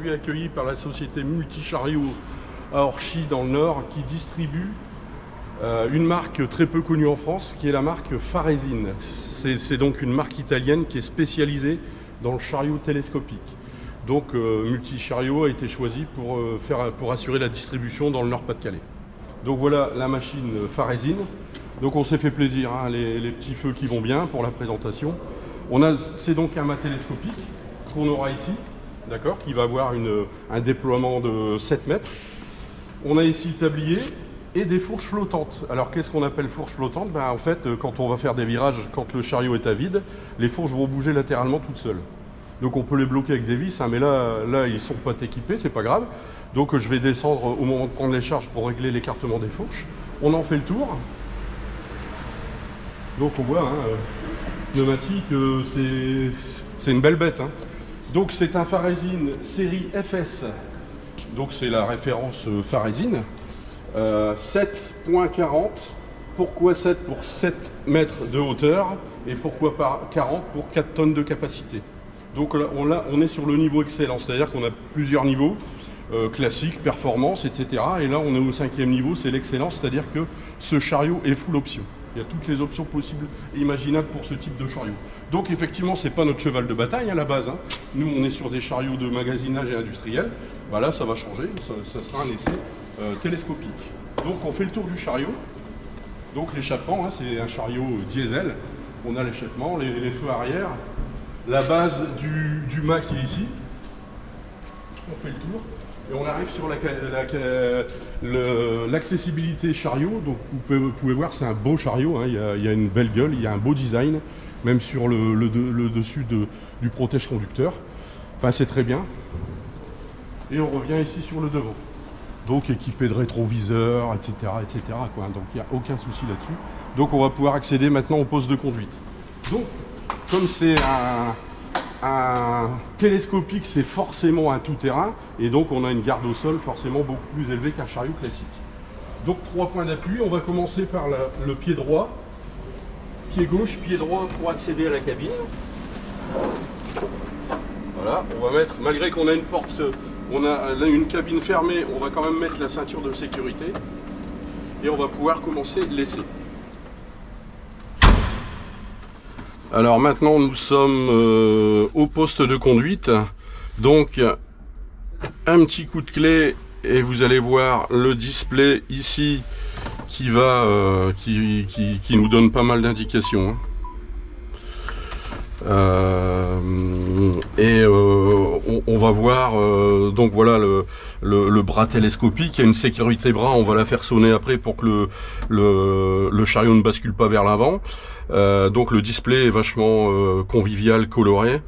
aujourd'hui accueilli par la société Multichariot à Orchy dans le Nord qui distribue une marque très peu connue en France qui est la marque Farezin. C'est donc une marque italienne qui est spécialisée dans le chariot télescopique. Donc Multichariot a été choisi pour assurer la distribution dans le Nord-Pas-de-Calais. Donc voilà la machine Farezin. Donc on s'est fait plaisir, hein, les petits feux qui vont bien pour la présentation. C'est donc un mât télescopique qu'on aura ici, d'accord, qui va avoir un déploiement de 7 mètres. On a ici le tablier et des fourches flottantes. Alors qu'est-ce qu'on appelle fourche flottante? En fait, quand on va faire des virages, quand le chariot est à vide, les fourches vont bouger latéralement toutes seules. Donc on peut les bloquer avec des vis, hein, mais là ils ne sont pas équipés, c'est pas grave. Donc je vais descendre au moment de prendre les charges pour régler l'écartement des fourches. On en fait le tour. Donc on voit, hein, pneumatique, c'est une belle bête. Hein. Donc c'est un Farezin série FS. Donc c'est la référence Farezin. 7.40. Pourquoi 7 pour 7 mètres de hauteur et pourquoi pas 40 pour 4 tonnes de capacité. Donc là, on est sur le niveau excellent, c'est-à-dire qu'on a plusieurs niveaux, classique, performance, etc. Et là on est au 5e niveau, c'est l'excellence, c'est-à-dire que ce chariot est full option. Il y a toutes les options possibles et imaginables pour ce type de chariot. Donc effectivement, c'est pas notre cheval de bataille à la base. Hein. Nous, on est sur des chariots de magasinage et industriel. Là, ça va changer. Ça sera un essai télescopique. Donc on fait le tour du chariot. Donc l'échappement, hein, c'est un chariot diesel. On a l'échappement, les feux arrière, la base du mât qui est ici. On fait le tour. Et on arrive sur l'accessibilité chariot. Donc vous pouvez voir, c'est un beau chariot, hein. Il y a une belle gueule, il y a un beau design, même sur le dessus du protège-conducteur. Enfin, c'est très bien. Et on revient ici sur le devant. Donc équipé de rétroviseurs, etc. etc. quoi. Donc il n'y a aucun souci là-dessus. Donc on va pouvoir accéder maintenant au poste de conduite. Donc, comme c'est un télescopique, c'est forcément un tout-terrain, et donc on a une garde au sol forcément beaucoup plus élevée qu'un chariot classique. Donc 3 points d'appui, on va commencer par le pied droit, pied gauche, pied droit pour accéder à la cabine. Voilà, on va mettre, malgré qu'on a une porte, on a une cabine fermée, on va quand même mettre la ceinture de sécurité, et on va pouvoir commencer l'essai. Alors maintenant nous sommes au poste de conduite, donc un petit coup de clé et vous allez voir le display ici qui nous donne pas mal d'indications. On va voir donc voilà le bras télescopique. Il y a une sécurité bras, on va la faire sonner après pour que le chariot ne bascule pas vers l'avant. Donc le display est vachement convivial, coloré.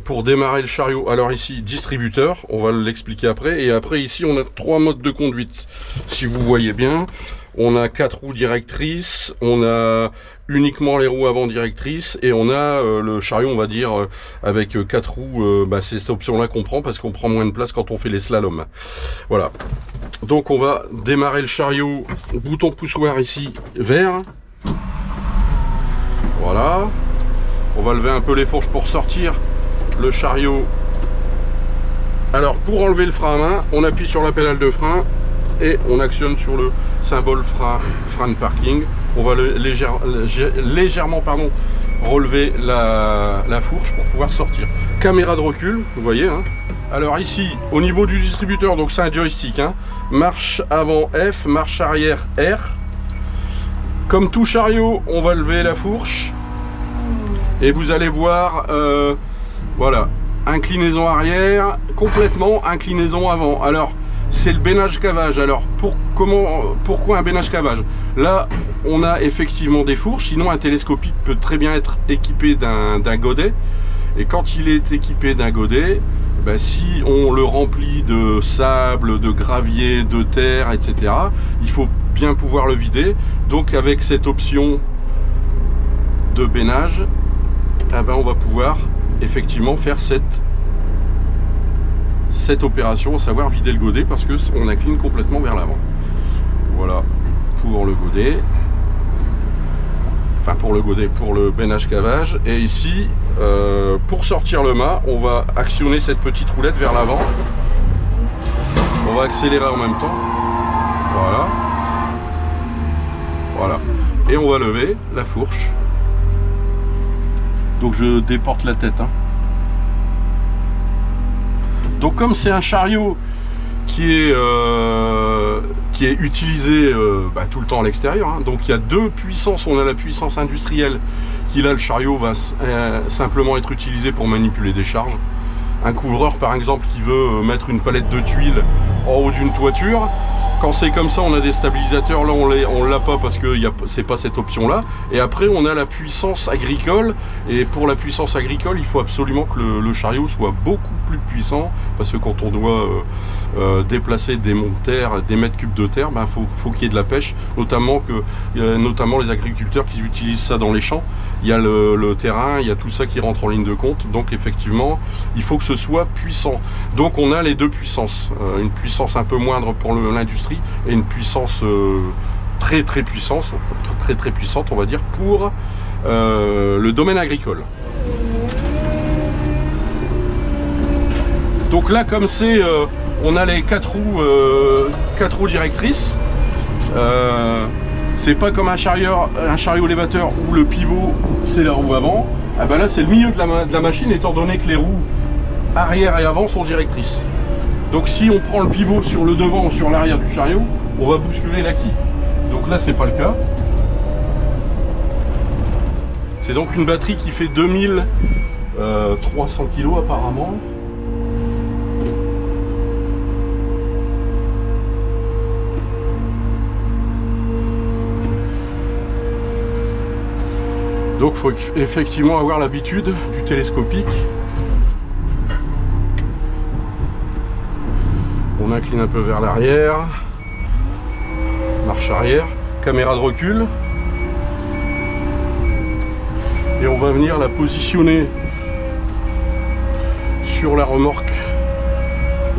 Pour démarrer le chariot, alors ici distributeur, on va l'expliquer après, et après ici on a 3 modes de conduite. Si vous voyez bien, on a 4 roues directrices, on a uniquement les roues avant directrices, et on a le chariot, on va dire, avec 4 roues. C'est cette option là qu'on prend parce qu'on prend moins de place quand on fait les slaloms. Voilà, donc on va démarrer le chariot, bouton poussoir ici vert. Voilà, on va lever un peu les fourches pour sortir le chariot. Alors pour enlever le frein à main, on appuie sur la pédale de frein et on actionne sur le symbole frein de parking. On va légèrement relever la fourche pour pouvoir sortir. Caméra de recul, vous voyez, hein. Alors ici, au niveau du distributeur, donc c'est un joystick, hein. Marche avant F, marche arrière R. Comme tout chariot, on va lever la fourche et vous allez voir, voilà, inclinaison arrière, complètement inclinaison avant. Alors, c'est le bénage cavage. Alors, pourquoi un bénage cavage? Là, on a effectivement des fourches, sinon un télescopique peut très bien être équipé d'un godet. Et quand il est équipé d'un godet, si on le remplit de sable, de gravier, de terre, etc., il faut bien pouvoir le vider. Donc avec cette option de bénage, on va pouvoir effectivement faire cette opération, à savoir vider le godet, parce que on incline complètement vers l'avant. Voilà pour le godet. Enfin pour le bénage cavage. Et ici, pour sortir le mât, on va actionner cette petite roulette vers l'avant On va accélérer en même temps. Voilà. Voilà. Et on va lever la fourche. Donc je déporte la tête. Hein. Donc comme c'est un chariot qui est utilisé tout le temps à l'extérieur, hein, donc il y a deux puissances. On a la puissance industrielle qui là, le chariot va simplement être utilisé pour manipuler des charges. Un couvreur par exemple qui veut mettre une palette de tuiles en haut d'une toiture, quand c'est comme ça on a des stabilisateurs, là on l'a pas parce que c'est pas cette option là. Et après on a la puissance agricole, et pour la puissance agricole il faut absolument que le chariot soit beaucoup plus puissant, parce que quand on doit déplacer des monts de terre, des mètres cubes de terre, faut qu'il y ait de la pêche, notamment les agriculteurs qui utilisent ça dans les champs. Il y a le terrain, il y a tout ça qui rentre en ligne de compte, donc effectivement il faut que ce soit puissant. Donc on a les deux puissances, une puissance un peu moindre pour l'industrie et une puissance très puissante on va dire pour le domaine agricole. Donc là comme c'est on a les quatre roues directrices. C'est pas comme un chariot élévateur où le pivot c'est la roue avant. Ah ben là c'est le milieu de la machine, étant donné que les roues arrière et avant sont directrices. Donc si on prend le pivot sur le devant ou sur l'arrière du chariot, on va bousculer la quille. Donc là c'est pas le cas. C'est donc une batterie qui fait 2300 kg apparemment. Donc il faut effectivement avoir l'habitude du télescopique. On incline un peu vers l'arrière. Marche arrière. Caméra de recul. Et on va venir la positionner sur la remorque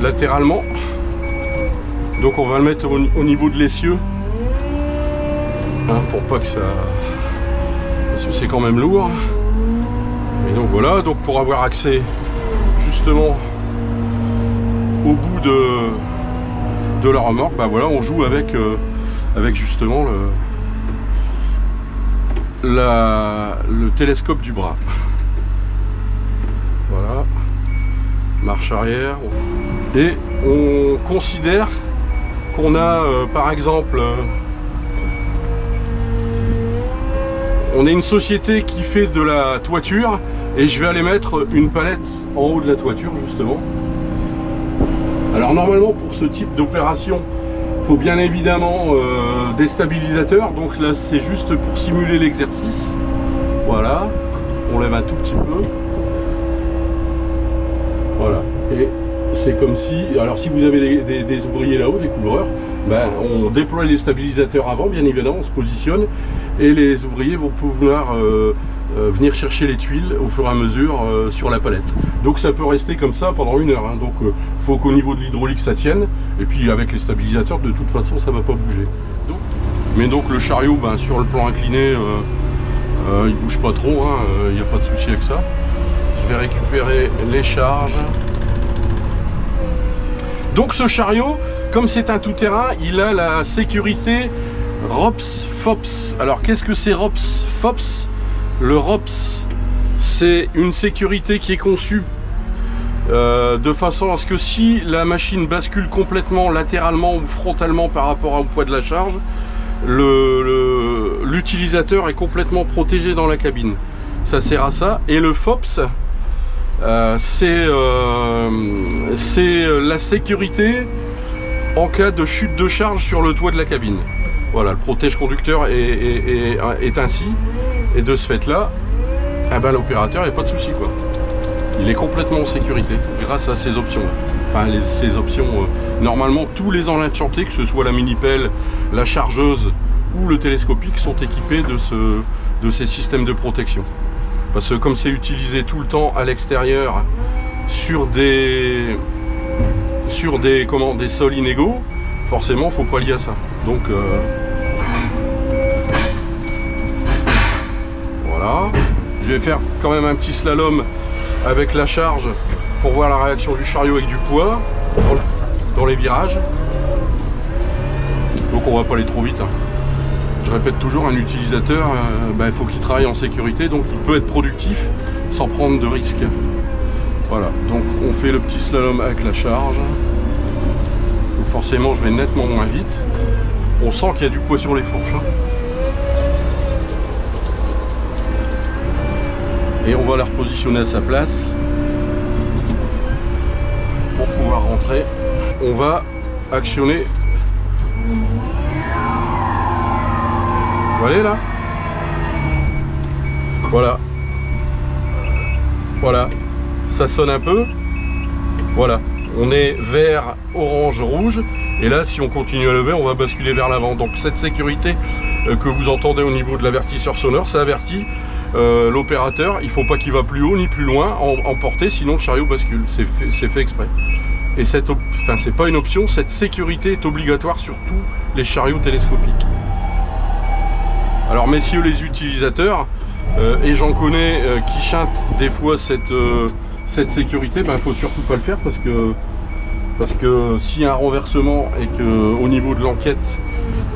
latéralement. Donc on va le mettre au niveau de l'essieu. Hein, pour pas que ça... parce que c'est quand même lourd. Et donc voilà, donc pour avoir accès justement au bout de la remorque, voilà, on joue avec justement le télescope du bras. Voilà, marche arrière. Et on considère qu'on a par exemple on est une société qui fait de la toiture et je vais aller mettre une palette en haut de la toiture justement. Alors normalement pour ce type d'opération il faut bien évidemment des stabilisateurs, donc là c'est juste pour simuler l'exercice. Voilà, on lève un tout petit peu. Voilà, et c'est comme si, alors si vous avez des ouvriers là-haut, des couvreurs, on déploie les stabilisateurs avant, bien évidemment, on se positionne et les ouvriers vont pouvoir venir chercher les tuiles au fur et à mesure sur la palette. Donc ça peut rester comme ça pendant 1 heure, hein. Donc faut qu'au niveau de l'hydraulique ça tienne, et puis avec les stabilisateurs de toute façon ça va pas bouger. Mais donc le chariot sur le plan incliné il bouge pas trop, hein, il n'y a pas de souci avec ça. Je vais récupérer les charges. Donc ce chariot, comme c'est un tout-terrain, il a la sécurité ROPS FOPS. Alors qu'est-ce que c'est ROPS FOPS? Le ROPS, c'est une sécurité qui est conçue de façon à ce que si la machine bascule complètement latéralement ou frontalement par rapport au poids de la charge, l'utilisateur est complètement protégé dans la cabine. Ça sert à ça. Et le FOPS, c'est la sécurité en cas de chute de charge sur le toit de la cabine. Voilà, le protège conducteur est ainsi, et de ce fait là l'opérateur n'a pas de souci, quoi. Il est complètement en sécurité grâce à ces options. Enfin ces options, normalement tous les engins de chantier, que ce soit la mini-pelle, la chargeuse ou le télescopique, sont équipés de ces systèmes de protection. Parce que comme c'est utilisé tout le temps à l'extérieur sur des sols inégaux, forcément faut pallier à ça. Donc voilà, je vais faire quand même un petit slalom avec la charge pour voir la réaction du chariot avec du poids dans les virages. Donc on va pas aller trop vite, hein. Je répète toujours, un utilisateur, il faut qu'il travaille en sécurité, donc il peut être productif sans prendre de risques. Voilà, donc on fait le petit slalom avec la charge. Donc forcément je vais nettement moins vite. On sent qu'il y a du poids sur les fourches, hein. Et on va la repositionner à sa place pour pouvoir rentrer. On va actionner. Vous voyez là? Voilà. Voilà. Ça sonne un peu. Voilà. On est vert, orange, rouge. Et là, si on continue à lever, on va basculer vers l'avant. Donc cette sécurité que vous entendez au niveau de l'avertisseur sonore, ça avertit l'opérateur. Il ne faut pas qu'il va plus haut ni plus loin en portée, sinon le chariot bascule. C'est fait exprès. Et c'est pas une option, cette sécurité est obligatoire sur tous les chariots télescopiques. Alors messieurs les utilisateurs, et j'en connais qui chantent des fois cette sécurité, il faut surtout pas le faire parce que s'il y a un renversement et qu'au niveau de l'enquête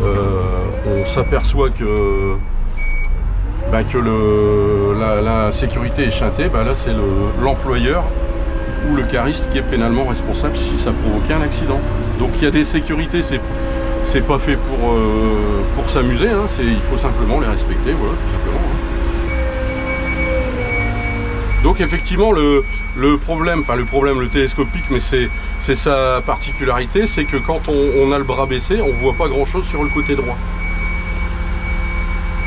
on s'aperçoit que la sécurité est chantée, là c'est l'employeur ou le cariste qui est pénalement responsable si ça provoquait un accident. Donc il y a des sécurités, c'est pas fait pour s'amuser, hein, il faut simplement les respecter, voilà, tout simplement, hein. Donc effectivement le télescopique, mais c'est sa particularité, c'est que quand on a le bras baissé, on voit pas grand chose sur le côté droit.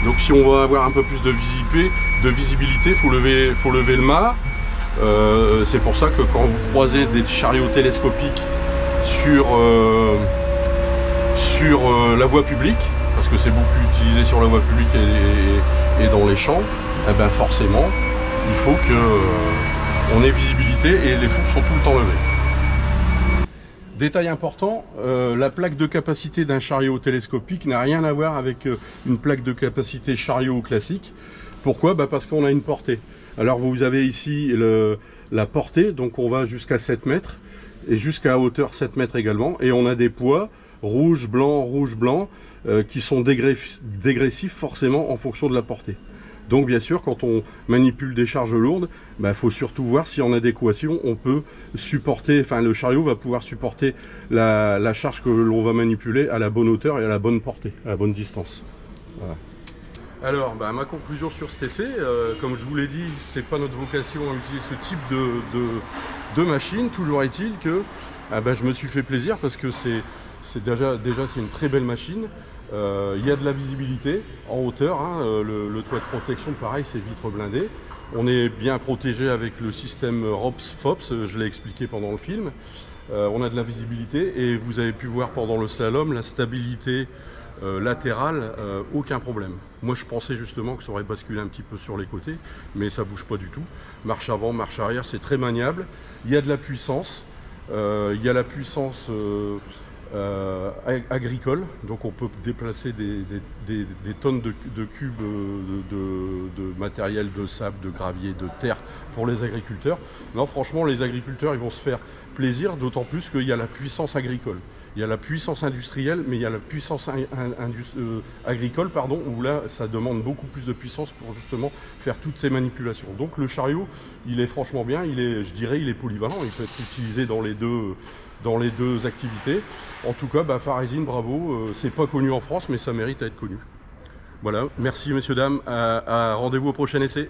Donc si on va avoir un peu plus de visibilité, faut lever le mât. C'est pour ça que quand vous croisez des chariots télescopiques sur la voie publique, parce que c'est beaucoup utilisé sur la voie publique et dans les champs, forcément il faut qu'on ait visibilité et les fourches sont tout le temps levées. Détail important, la plaque de capacité d'un chariot télescopique n'a rien à voir avec une plaque de capacité chariot classique. Pourquoi? Parce qu'on a une portée. Alors vous avez ici la portée, donc on va jusqu'à 7 mètres et jusqu'à hauteur 7 mètres également. Et on a des poids rouge, blanc, qui sont dégressifs forcément en fonction de la portée. Donc bien sûr, quand on manipule des charges lourdes, faut surtout voir si en adéquation on peut supporter, le chariot va pouvoir supporter la charge que l'on va manipuler à la bonne hauteur et à la bonne portée, à la bonne distance. Voilà. Alors, ma conclusion sur cet essai, comme je vous l'ai dit, c'est pas notre vocation à utiliser ce type de machine. Toujours est-il que je me suis fait plaisir parce que c'est déjà c'est une très belle machine. Il y a de la visibilité en hauteur, hein, le toit de protection, pareil, c'est vitre blindée. On est bien protégé avec le système ROPS-FOPS, je l'ai expliqué pendant le film. On a de la visibilité et vous avez pu voir pendant le slalom la stabilité latérale, aucun problème. Moi je pensais justement que ça aurait basculé un petit peu sur les côtés, mais ça bouge pas du tout. Marche avant, marche arrière, c'est très maniable. Il y a de la puissance, il y a la puissance agricole, donc on peut déplacer des tonnes de cubes de matériel, de sable, de gravier, de terre pour les agriculteurs. Non, franchement, les agriculteurs ils vont se faire plaisir, d'autant plus qu'il y a la puissance agricole. Il y a la puissance industrielle, mais il y a la puissance agricole, pardon, où là, ça demande beaucoup plus de puissance pour justement faire toutes ces manipulations. Donc le chariot, il est franchement bien, je dirais, il est polyvalent, il peut être utilisé dans les deux activités. En tout cas, Farezine, bravo, c'est pas connu en France, mais ça mérite à être connu. Voilà, merci messieurs, dames, rendez-vous au prochain essai.